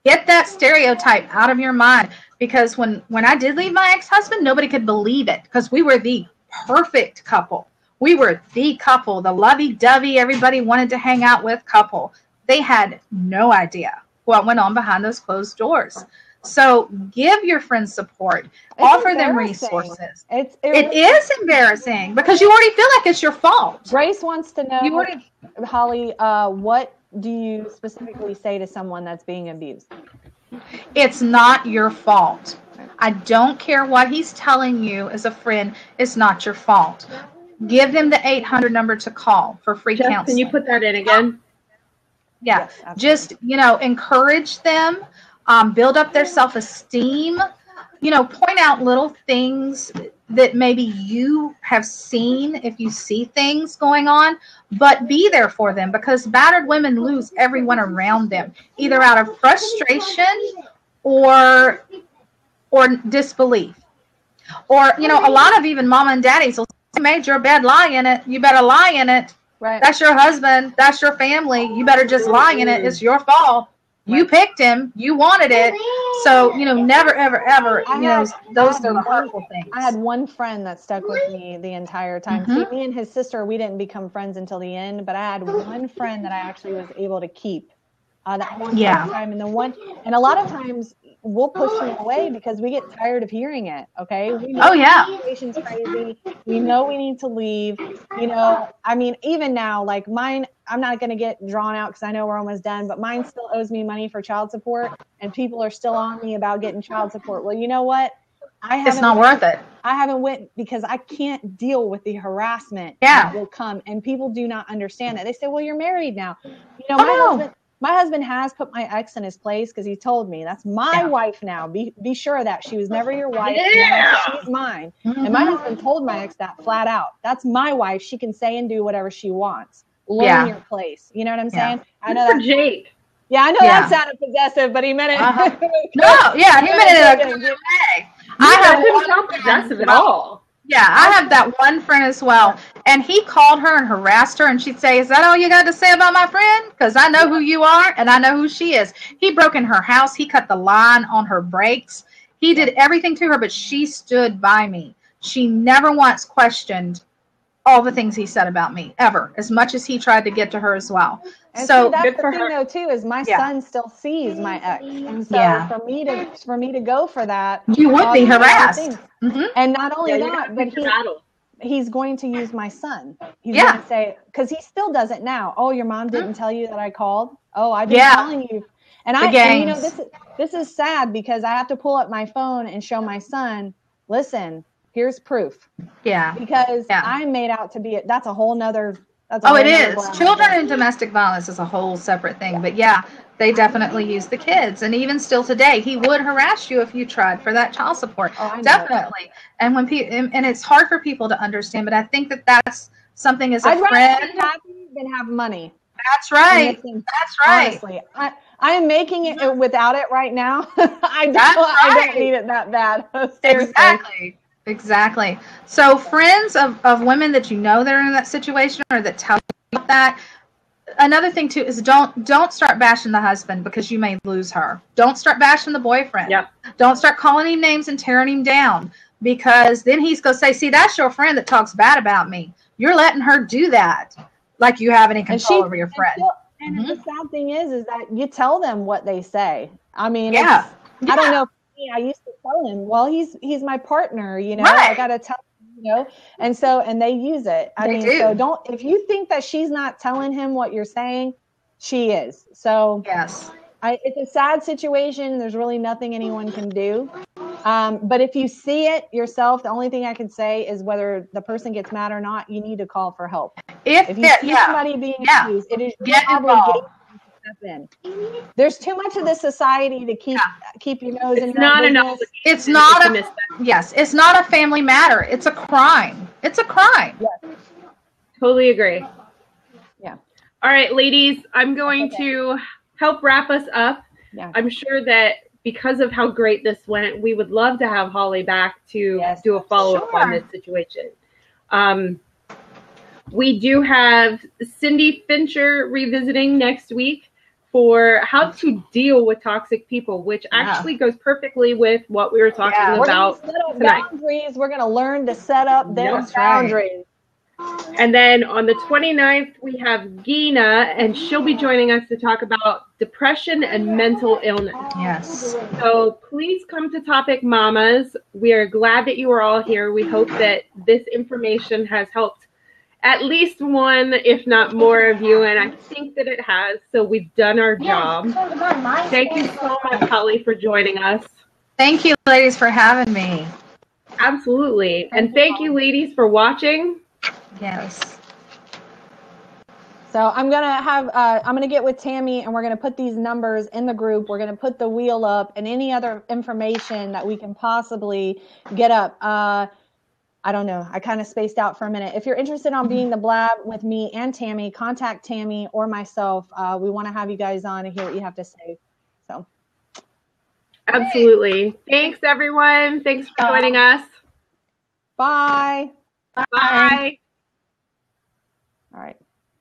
Get that stereotype out of your mind." Because when I did leave my ex-husband, nobody could believe it because we were the perfect couple. We were the couple, the lovey-dovey, everybody wanted to hang out with couple. They had no idea what went on behind those closed doors. So give your friends support. Offer them resources. It is embarrassing because you already feel like it's your fault. Grace wants to know, Hollie, what do you specifically say to someone that's being abused? It's not your fault. I don't care what he's telling you as a friend. It's not your fault. Give him the 800 number to call for free counseling. Can you put that in again? Yeah. Yes, just, encourage them, build up their self-esteem, point out little things that maybe you have seen if you see things going on, but be there for them because battered women lose everyone around them, either out of frustration or disbelief. Or, a lot of even mama and daddies will say, "You made your bed, lie in it. You better lie in it. Right. That's your husband. That's your family. You better just lie in it. It's your fault. You picked him. You wanted it." So, never, ever, ever, those are the hurtful things. I had one friend that stuck with me the entire time. See, me and his sister, we didn't become friends until the end, but I had one friend that I actually was able to keep that one time. And a lot of times we'll push them away because we get tired of hearing it. Okay. We know the situation's crazy. We know we need to leave. Even now, like mine, I'm not going to get drawn out because I know we're almost done, but mine still owes me money for child support and people are still on me about getting child support. Well, you know what? It's not worth it. I haven't went because I can't deal with the harassment that will come, and people do not understand that. They say, "Well, you're married now." My husband has put my ex in his place because he told me that's my wife now. Be sure of that. She was never your wife. She's mine. And my husband told my ex that flat out. That's my wife. She can say and do whatever she wants. Learn your place. You know what I'm saying? I know that. Jake. Yeah, I know that sounded possessive, but he meant it. No, he meant it in a good way. I didn't sound possessive at all. Yeah, I have that one friend as well. And he called her and harassed her, and she'd say, "Is that all you got to say about my friend? Because I know who you are, and I know who she is." He broke in her house. He cut the line on her brakes. He did everything to her, but she stood by me. She never once questioned all the things he said about me, ever, as much as he tried to get to her as well. And so that's the thing, though, too, is my son still sees my ex, and so for me to go for that, you would be harassed. And not only that, but he's going to use my son. He's going to say, because he still does it now. "Oh, your mom didn't tell you that I called? Oh, I've been telling you." And this is sad because I have to pull up my phone and show my son, "Listen, here's proof." Yeah. Because I'm made out to be that's a whole nother. It is. Children and domestic violence is a whole separate thing. But they definitely use the kids. And even still today, he would harass you if you tried for that child support. Definitely. And when and it's hard for people to understand, but I think that's something as a friend. I'd rather be happy than have money. That's right. That's right. Honestly, I am making it without it right now. I don't need it that bad. Exactly. So friends of women that that are in that situation or that tell you about that. Another thing too is don't start bashing the husband because you may lose her. Don't start bashing the boyfriend. Yep. Don't start calling him names and tearing him down because then he's going to say, "See, that's your friend that talks bad about me. You're letting her do that like you have any control over your friend." And the sad thing is that you tell them what they say. I mean, I don't know. I used to tell him, "Well, he's my partner, I got to tell him, and they use it. So if you think that she's not telling him what you're saying, she is. So yes. It's a sad situation. There's really nothing anyone can do. But if you see it yourself, the only thing I can say is whether the person gets mad or not, you need to call for help. If you see somebody being abused, it is your obligation to step in. There's too much of this society to keep your nose in your business. It's not it's not a family matter. It's a crime. It's a crime. Yes. Totally agree. Yeah. All right, ladies, I'm going to help wrap us up. Yeah. I'm sure that because of how great this went, we would love to have Hollie back to do a follow-up on this situation. We do have Cindy Fincher revisiting next week for how to deal with toxic people, which actually goes perfectly with what we were talking about tonight. Boundaries. We're going to learn to set up their boundaries. And then on the 29th, we have Gina, and she'll be joining us to talk about depression and mental illness. Yes. So please come to Topic Mamas. We are glad that you are all here. We hope that this information has helped at least one, if not more of you, and I think that it has. So we've done our job. Thank you so much, Hollie, for joining us. Thank you, ladies, for having me. Absolutely. And thank you, ladies, for watching. Yes. So I'm gonna get with Tammy, and we're gonna put these numbers in the group. We're gonna put the wheel up and any other information that we can possibly get up. I don't know. I kind of spaced out for a minute. If you're interested on being the Blab with me and Tammy, contact Tammy or myself. We want to have you guys on and hear what you have to say. So. Absolutely. Thanks, everyone. Thanks for joining us. Bye. Bye. All right.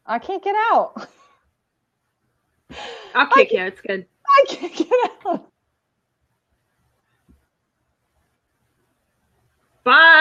I can't get out. I'll kick you. It's good. I can't get out. Bye.